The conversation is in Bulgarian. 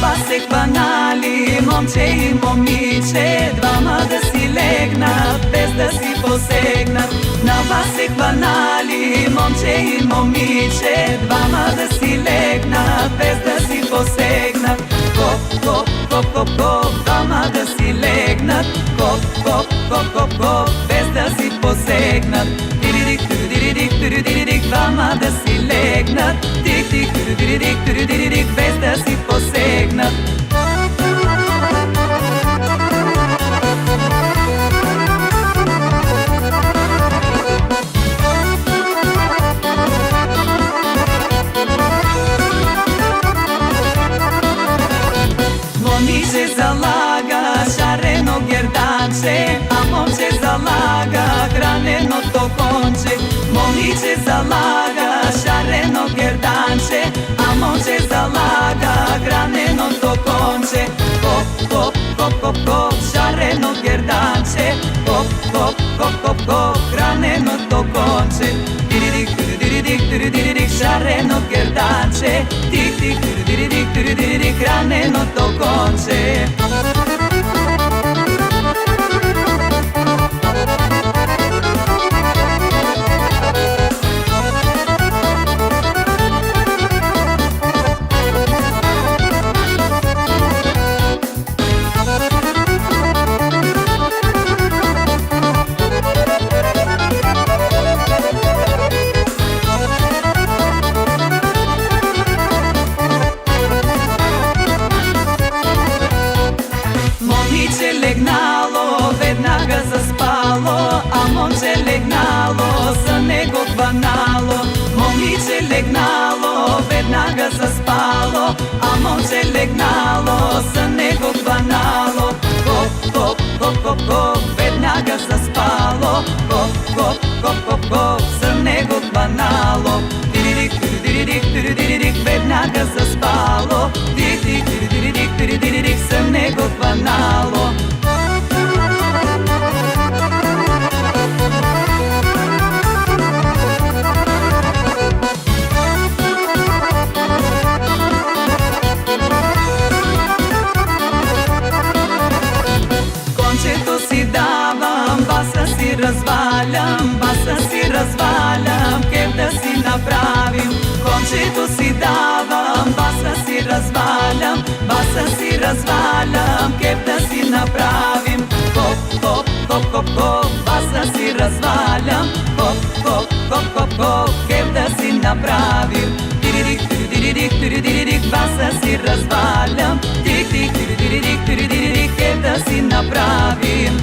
вас се хванали, момче и момиче, двама да си легнат, без да си посегнат. На вас се хванали, момче и момиче, двама да си легнат, без да си посегнат. Коп, коп, коп, коп, коп, двама да си легнат, коп, коп, коп, коп, коп, без да си посегнат. Диридик, диридик, диридик, двама да си легнат, тик, тик, диридик, диридик, без да си посегнат. Момиче залага шарено герданче, а момче залага хранено токонче. Момиче залага шарено герданче, а момче залага хранено токонче. Коп, коп, коп, коп, коп, шарено герданче, коп, коп, коп, коп, коп, хранено токонче. Диридик, диридик, диридик, шарено герданче, тик, тик, диридик, диридик, хранено токонче. Момиче легнало, веднага заспало, а момче легнало, за него хванало. Момиче легнало, веднага заспало, а момче легнало, за него хванало. Коп, коп, коп, коп, коп, веднага заспало, коп, коп, коп, коп, коп, за него хванало. Диридик, диридик, диридик, веднага заспало, диридик, диридик, диридик, за него хванало. Кончето си давам, баса си развалям, баса си развалям, кеф да си направим. Кончето си давам, баса си развалям, баса си развалям, кеф да си направим. Коп, коп, коп, коп, коп, баса си развалям, коп, коп, коп, коп, коп, кеф да си направим. Диридик, диридик, диридик, баса си развалям, тик, тик, диридик, диридик, кеф да си направим.